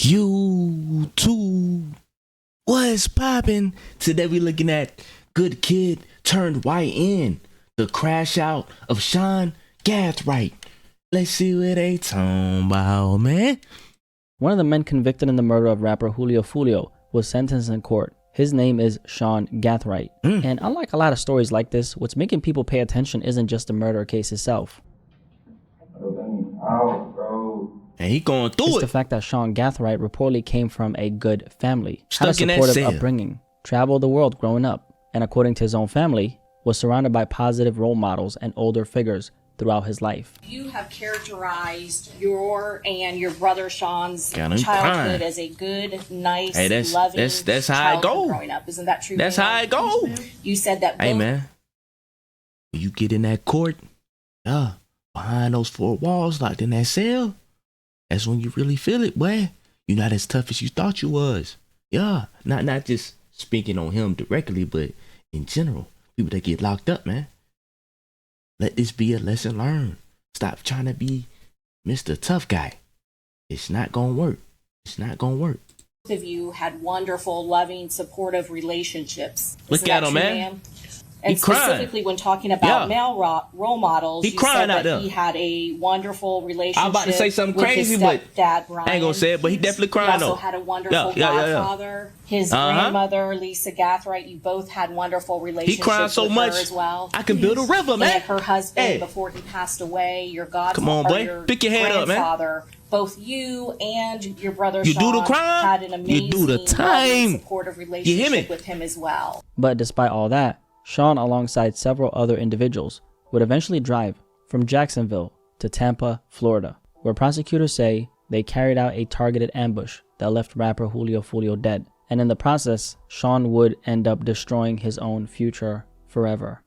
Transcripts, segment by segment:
YouTube, what's poppin'? Today we looking at Good Kid Turned YN, the crash out of Sean Gathright. Let's see what they talking about, man. One of the men convicted in the murder of rapper Julio Fulio was sentenced in court. His name is Sean Gathright. And unlike a lot of stories like this, what's making people pay attention isn't just the murder case itself. And he going through It's it. the fact that Sean Gathright reportedly came from a good family, had a Stuck in that supportive cell. upbringing, traveled the world growing up, and according to his own family, was surrounded by positive role models and older figures throughout his life. You have characterized your and your brother Sean's Got him childhood crying. as a good, nice, Hey, that's- loving that's how it childhood go. growing up. Isn't that true? That's Dana? how it go. You said that. Hey, both- man. When you get in that court, behind those four walls, locked in that cell, that's when you really feel it, boy. You're not as tough as you thought you was. Yeah, not just speaking on him directly, but in general, people that get locked up, man. Let this be a lesson learned. Stop trying to be Mr. Tough Guy. It's not gonna work. It's not gonna work. Both of you had wonderful, loving, supportive relationships. Look Isn't at that him, true, man. ma'am? And He crying. specifically when talking about Yeah. male role models, He you crying said out that there. he had a wonderful relationship. I'm about to say something with crazy, his but stepdad, Brian. I ain't gonna say it, but he definitely He crying also though. had a wonderful Yeah. godfather. His grandmother, Lisa Gathright, you both had wonderful relationships He crying so with much, her as well. I can build a river, man. And her husband, Hey. before he passed away, your godfather, Come on, boy. your Pick your head up, man. grandfather, both you and your brother You Sean do the crime, had an amazing, you do the time. loving, supportive You hear me? relationship with him as well. But despite all that, Sean, alongside several other individuals, would eventually drive from Jacksonville to Tampa, Florida, where prosecutors say they carried out a targeted ambush that left rapper Julio Fulio dead. And in the process, Sean would end up destroying his own future forever.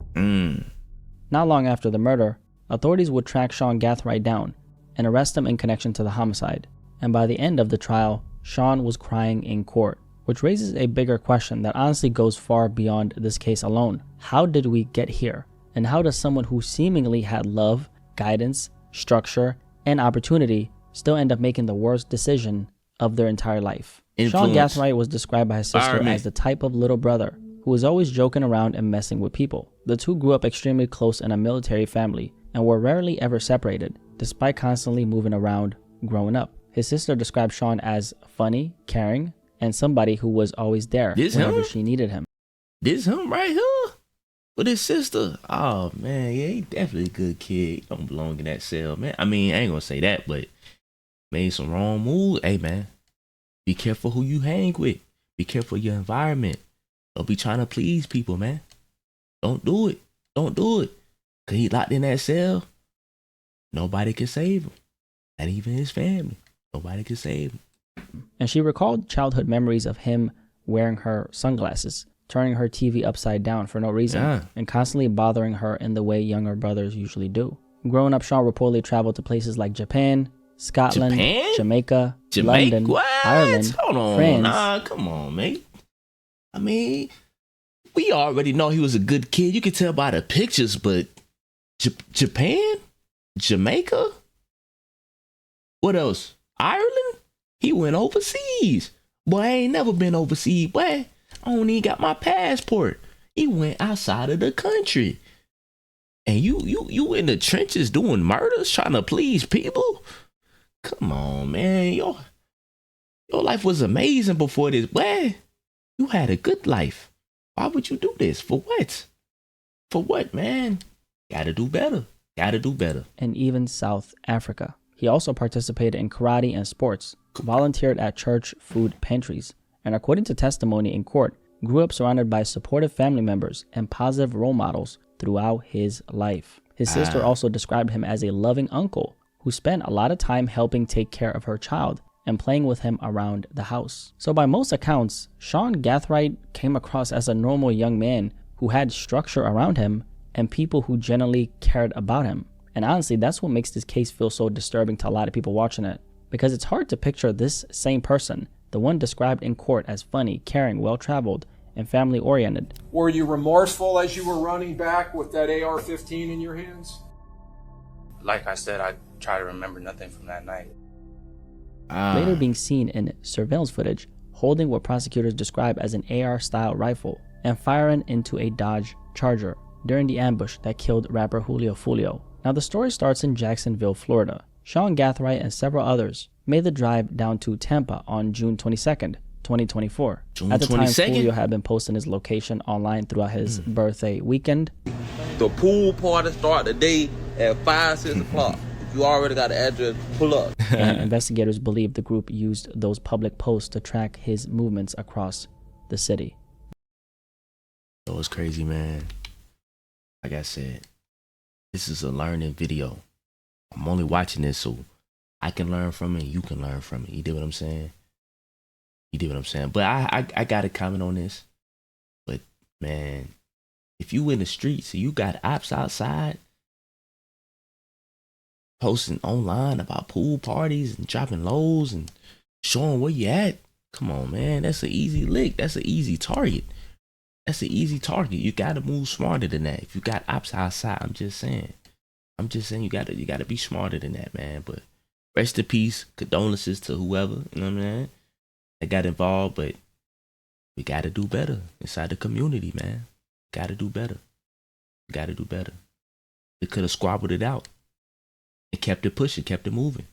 Not long after the murder, authorities would track Sean Gathright down and arrest him in connection to the homicide. And by the end of the trial, Sean was crying in court, which raises a bigger question that honestly goes far beyond this case alone. How did we get here? And how does someone who seemingly had love, guidance, structure, and opportunity still end up making the worst decision of their entire life? Sean Influence. Gathright was described by his sister Environment. as the type of little brother who was always joking around and messing with people. The two grew up extremely close in a military family and were rarely ever separated, despite constantly moving around growing up. His sister described Sean as funny, caring, and somebody who was always there This whenever him? she needed him. This him right here with his sister. Oh man, yeah, he definitely a good kid. He don't belong in that cell, man. I mean, I ain't gonna say that, but made some wrong moves. Hey man, be careful who you hang with. Be careful your environment. Don't be trying to please people, man. Don't do it. Don't do it. Cause he locked in that cell. Nobody can save him. Not even his family. Nobody can save him. And she recalled childhood memories of him wearing her sunglasses, turning her TV upside down for no reason, Yeah. and constantly bothering her in the way younger brothers usually do. Growing up, Sean reportedly traveled to places like Japan, Scotland, Japan? Jamaica, Jamaica? London, What? Ireland, Hold on. France. Nah, come on, mate. I mean, we already know he was a good kid. You can tell by the pictures, but Japan? Jamaica? What else? Ireland? He went overseas. Boy, I ain't never been overseas. Boy, I don't even got my passport. He went outside of the country. And you in the trenches doing murders, trying to please people? Come on, man. Your life was amazing before this. Boy, you had a good life. Why would you do this? For what? For what, man? Gotta do better. Gotta do better. and even South Africa. He also participated in karate and sports, volunteered at church food pantries, and according to testimony in court, grew up surrounded by supportive family members and positive role models throughout his life. His sister also described him as a loving uncle who spent a lot of time helping take care of her child and playing with him around the house. So by most accounts, Sean Gathright came across as a normal young man who had structure around him and people who genuinely cared about him. And honestly, that's what makes this case feel so disturbing to a lot of people watching it, because it's hard to picture this same person, the one described in court as funny, caring, well-traveled, and family-oriented. Were you remorseful as you were running back with that AR-15 in your hands? Like I said, I try to remember nothing from that night. later being seen in surveillance footage holding what prosecutors describe as an AR-style rifle and firing into a Dodge Charger during the ambush that killed rapper Julio Fulio. Now the story starts in Jacksonville, Florida. Sean Gathright and several others made the drive down to Tampa on June 22nd, 2024. At the time, Fulio had been posting his location online throughout his birthday weekend. The pool party start the day at 5, 6 o'clock. If you already got the address, pull up. And investigators believe the group used those public posts to track his movements across the city. That was crazy, man. Like I said, this is a learning video. I'm only watching this so I can learn from it and you can learn from it. You did what I'm saying? You did what I'm saying? But I got to comment on this. But, man, if you in the streets and you got ops outside posting online about pool parties and dropping lows and showing where you at, come on, man. That's an easy lick. That's an easy target. That's an easy target. You got to move smarter than that. If you got ops outside, I'm just saying you got to be smarter than that, man. But rest in peace, condolences to whoever, you know what I mean, that got involved. But we got to do better inside the community, man. Got to do better. Got to do better. They could have squabbled it out and kept it pushing, kept it moving.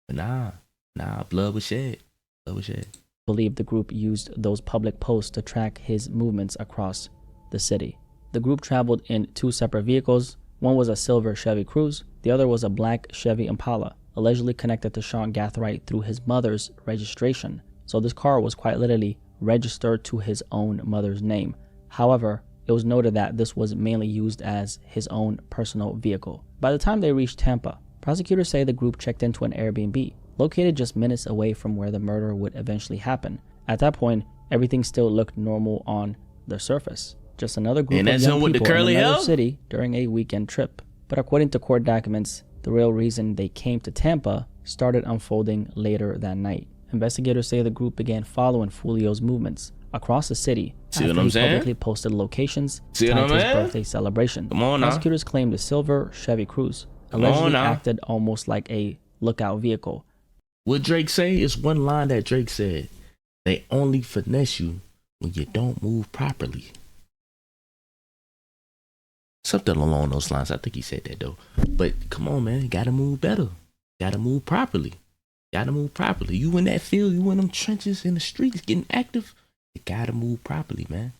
But nah, blood was shed. Blood was shed. Believe the group used those public posts to track his movements across the city. The group traveled in 2 separate vehicles. One was a silver Chevy Cruze. The other was a black Chevy Impala, allegedly connected to Sean Gathright through his mother's registration. So this car was quite literally registered to his own mother's name. However, it was noted that this was mainly used as his own personal vehicle. By the time they reached Tampa, prosecutors say the group checked into an Airbnb, located just minutes away from where the murder would eventually happen. At that point, everything still looked normal on the surface. Just another group of young people in another city during a weekend trip. But according to court documents, the real reason they came to Tampa started unfolding later that night. Investigators say the group began following Fulio's movements across the city after he publicly posted locations tied to his birthday celebration. Prosecutors claim the silver Chevy Cruze allegedly acted almost like a lookout vehicle. What Drake say is one line that Drake said: "They only finesse you when you don't move properly." Something along those lines. I think he said that though. But come on, man, you gotta move better. Gotta move properly. Gotta move properly. You in that field, you in them trenches in the streets getting active. You gotta move properly, man.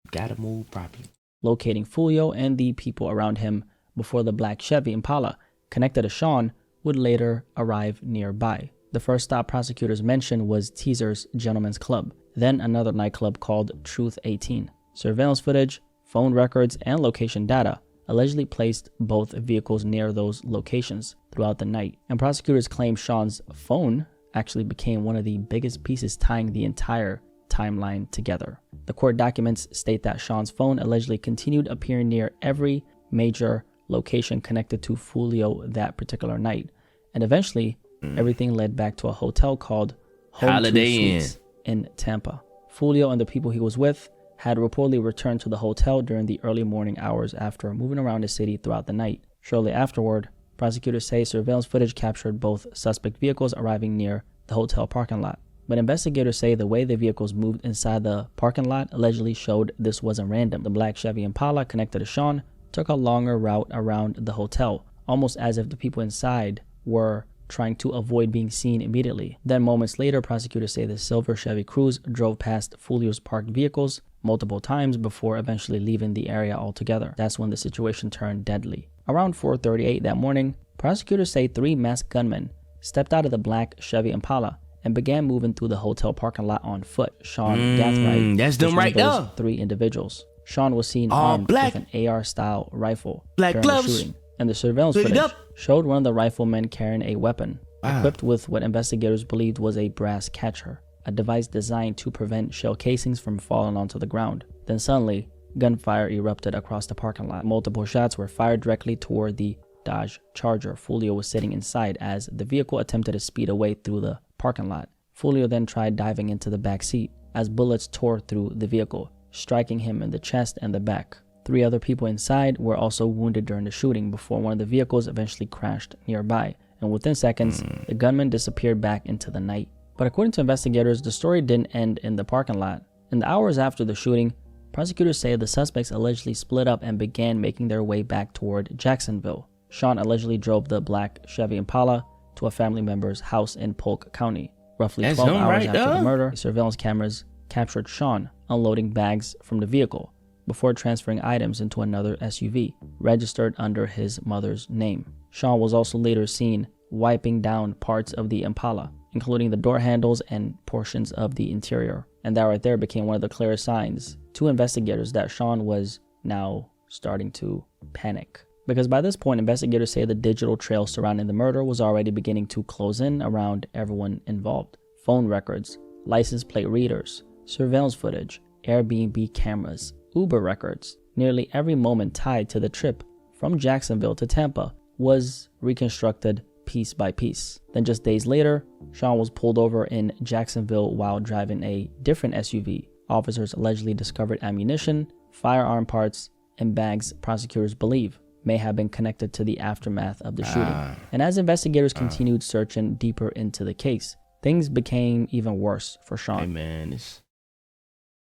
You gotta move properly. Locating Fulio and the people around him before the black Chevy Impala connected to Sean would later arrive nearby. The first stop prosecutors mentioned was Teaser's Gentleman's Club, then another nightclub called Truth 18. Surveillance footage, phone records, and location data allegedly placed both vehicles near those locations throughout the night. And prosecutors claim Sean's phone actually became one of the biggest pieces tying the entire timeline together. The court documents state that Sean's phone allegedly continued appearing near every major location connected to Fulio that particular night. And eventually, everything led back to a hotel called Holiday Inn in Tampa. Fulio and the people he was with had reportedly returned to the hotel during the early morning hours after moving around the city throughout the night. Shortly afterward, prosecutors say surveillance footage captured both suspect vehicles arriving near the hotel parking lot. But investigators say the way the vehicles moved inside the parking lot allegedly showed this wasn't random. The black Chevy Impala connected to Sean took a longer route around the hotel, almost as if the people inside were trying to avoid being seen immediately. Then moments later, prosecutors say the silver Chevy Cruze drove past Fulio's parked vehicles multiple times before eventually leaving the area altogether. That's when the situation turned deadly. Around 4:38 that morning, prosecutors say 3 masked gunmen stepped out of the black Chevy Impala and began moving through the hotel parking lot on foot. Sean Gathright, that's them right there. 3 individuals. Sean was seen armed with an AR-style rifle during the shooting, and the surveillance footage showed one of the riflemen carrying a weapon, equipped with what investigators believed was a brass catcher, a device designed to prevent shell casings from falling onto the ground. Then suddenly, gunfire erupted across the parking lot. Multiple shots were fired directly toward the Dodge Charger Fulio was sitting inside as the vehicle attempted to speed away through the parking lot. Fulio then tried diving into the back seat as bullets tore through the vehicle, striking him in the chest and the back. 3 other people inside were also wounded during the shooting before one of the vehicles eventually crashed nearby, and within seconds, the gunman disappeared back into the night. But according to investigators, the story didn't end in the parking lot. In the hours after the shooting, prosecutors say the suspects allegedly split up and began making their way back toward Jacksonville. Sean allegedly drove the black Chevy Impala to a family member's house in Polk County. Roughly 12 hours after the murder, surveillance cameras captured Sean unloading bags from the vehicle before transferring items into another SUV, registered under his mother's name. Sean was also later seen wiping down parts of the Impala, including the door handles and portions of the interior. And that right there became one of the clearest signs to investigators that Sean was now starting to panic. Because by this point, investigators say the digital trail surrounding the murder was already beginning to close in around everyone involved. Phone records, license plate readers, surveillance footage, Airbnb cameras, Uber records. Nearly every moment tied to the trip from Jacksonville to Tampa was reconstructed piece by piece. Then just days later, Sean was pulled over in Jacksonville while driving a different SUV. Officers allegedly discovered ammunition, firearm parts, and bags prosecutors believe may have been connected to the aftermath of the shooting. And as investigators continued searching deeper into the case, things became even worse for Sean. Hey man,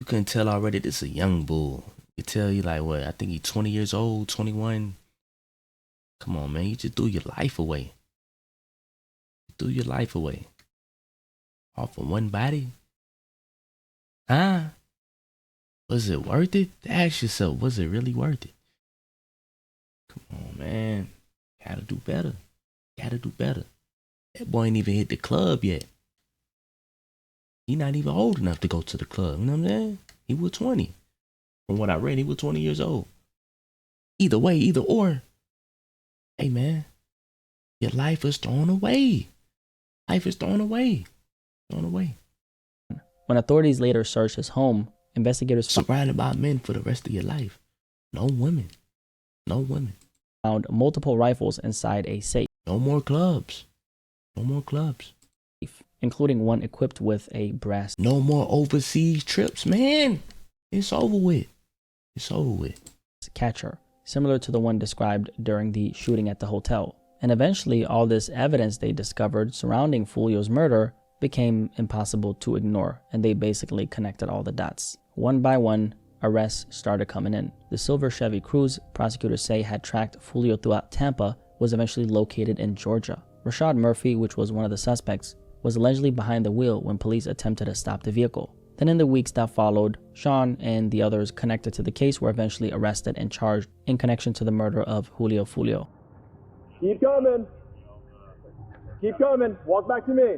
you can tell already this is a young bull. You tell you like what? I think he's 20 years old, 21. Come on, man, you just threw your life away. You threw your life away. All for one body? Huh? Was it worth it? Ask yourself, was it really worth it? Come on, man. Gotta do better. Gotta do better. That boy ain't even hit the club yet. He not even old enough to go to the club. You know what I'm saying? He was 20. From what I read, he was 20 years old. Either way, either or. Hey, man. Your life is thrown away. Life is thrown away. Thrown away. When authorities later searched his home, investigators surrounded by men for the rest of your life. No women. No women. Found multiple rifles inside a safe. No more clubs. No more clubs. Including one equipped with a brass. No more overseas trips, man. It's over with. It's over with. Catcher, similar to the one described during the shooting at the hotel. And eventually, all this evidence they discovered surrounding Julio's murder became impossible to ignore, and they basically connected all the dots. One by one, arrests started coming in. The silver Chevy Cruze, prosecutors say, had tracked Julio throughout Tampa, was eventually located in Georgia. Rashad Murphy, which was one of the suspects, was allegedly behind the wheel when police attempted to stop the vehicle. Then in the weeks that followed, Sean and the others connected to the case were eventually arrested and charged in connection to the murder of Julio Fulio. Keep coming. Keep coming. Walk back to me.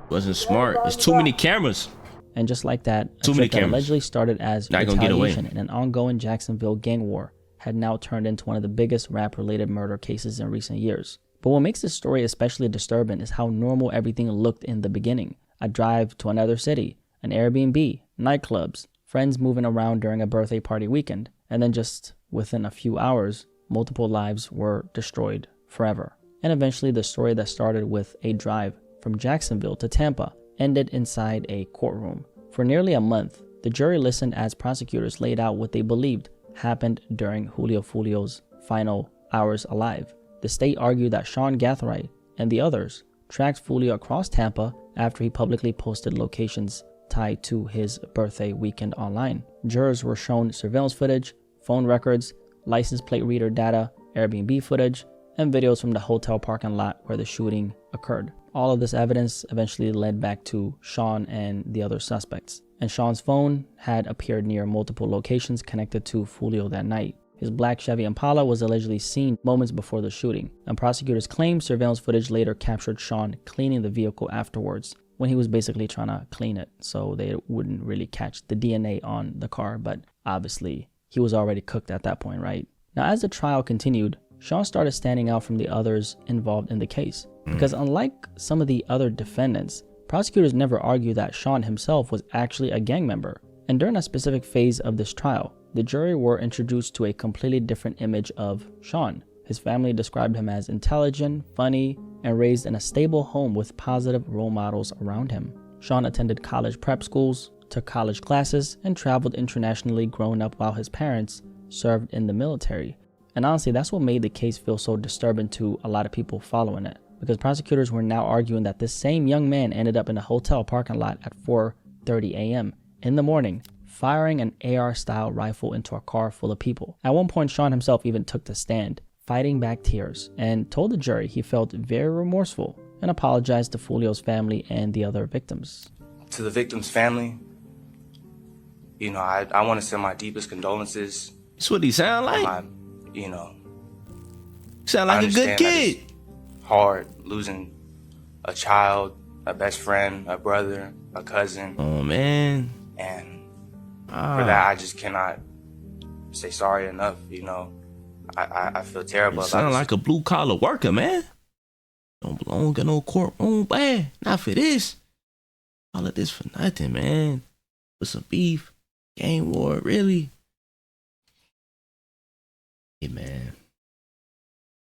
Wasn't smart. There's too many cameras. And just like that, too many cameras. Allegedly started as not retaliation in an ongoing Jacksonville gang war had now turned into one of the biggest rap-related murder cases in recent years. But what makes this story especially disturbing is how normal everything looked in the beginning. A drive to another city, an Airbnb, nightclubs, friends moving around during a birthday party weekend, and then just within a few hours, multiple lives were destroyed forever. And eventually the story that started with a drive from Jacksonville to Tampa ended inside a courtroom. For nearly a month, the jury listened as prosecutors laid out what they believed happened during Julio Fulio's final hours alive. The state argued that Sean Gathright and the others tracked Fulio across Tampa after he publicly posted locations tied to his birthday weekend online. Jurors were shown surveillance footage, phone records, license plate reader data, Airbnb footage, and videos from the hotel parking lot where the shooting occurred. All of this evidence eventually led back to Sean and the other suspects. And Sean's phone had appeared near multiple locations connected to Fulio that night. His black Chevy Impala was allegedly seen moments before the shooting, and prosecutors claim surveillance footage later captured Sean cleaning the vehicle afterwards, when he was basically trying to clean it so they wouldn't really catch the DNA on the car, but obviously he was already cooked at that point, right? Now, as the trial continued, Sean started standing out from the others involved in the case, because unlike some of the other defendants, prosecutors never argued that Sean himself was actually a gang member. And during a specific phase of this trial, the jury were introduced to a completely different image of Sean. His family described him as intelligent, funny, and raised in a stable home with positive role models around him. Sean attended college prep schools, took college classes, and traveled internationally growing up while his parents served in the military. And honestly, that's what made the case feel so disturbing to a lot of people following it. because prosecutors were now arguing that this same young man ended up in a hotel parking lot at 4:30 a.m. in the morning, firing an AR-style rifle into a car full of people. At one point, Sean himself even took the stand, fighting back tears, and told the jury he felt very remorseful and apologized to Julio's family and the other victims. To the victim's family, you know, I want to send my deepest condolences. That's what he sound like. Sound like a good kid. It's hard losing a child, a best friend, a brother, a cousin. Oh, man. And for that, I just cannot say sorry enough, you know. I feel terrible about it. Sound like a blue-collar worker, man. Don't belong in no courtroom, man. Not for this. All of this for nothing, man. For some beef, gang war, really. Hey, man.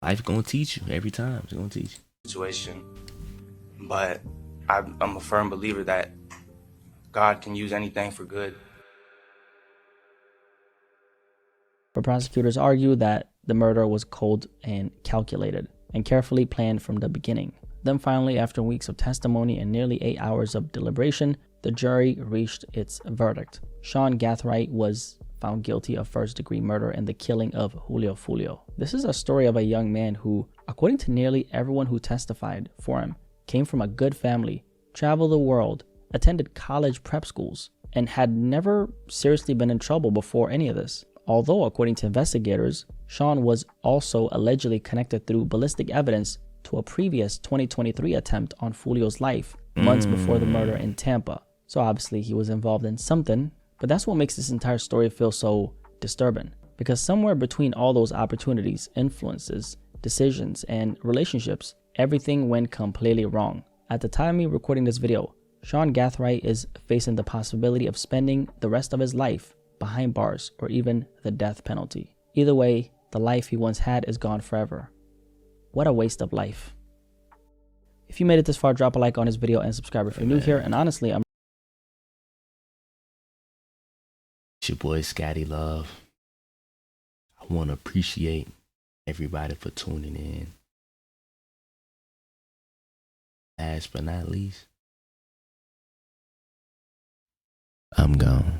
Life gonna teach you every time. It's gonna teach you. Situation. But I'm a firm believer that God can use anything for good. But prosecutors argue that the murder was cold and calculated and carefully planned from the beginning. Then finally, after weeks of testimony and nearly 8 hours of deliberation, the jury reached its verdict. Sean Gathright was found guilty of first-degree murder and the killing of Julio. This is a story of a young man who, according to nearly everyone who testified for him, came from a good family, traveled the world, attended college prep schools, and had never seriously been in trouble before any of this. Although, according to investigators, Sean was also allegedly connected through ballistic evidence to a previous 2023 attempt on Julio's life months before the murder in Tampa. So obviously he was involved in something, but that's what makes this entire story feel so disturbing. Because somewhere between all those opportunities, influences, decisions, and relationships, everything went completely wrong. At the time of me recording this video, Sean Gathright is facing the possibility of spending the rest of his life behind bars or even the death penalty. Either way, the life he once had is gone forever. What a waste of life. If you made it this far, drop a like on this video and subscribe if you're new here. And honestly, It's your boy Scotty Love. I want to appreciate everybody for tuning in. Last but not least, I'm gone.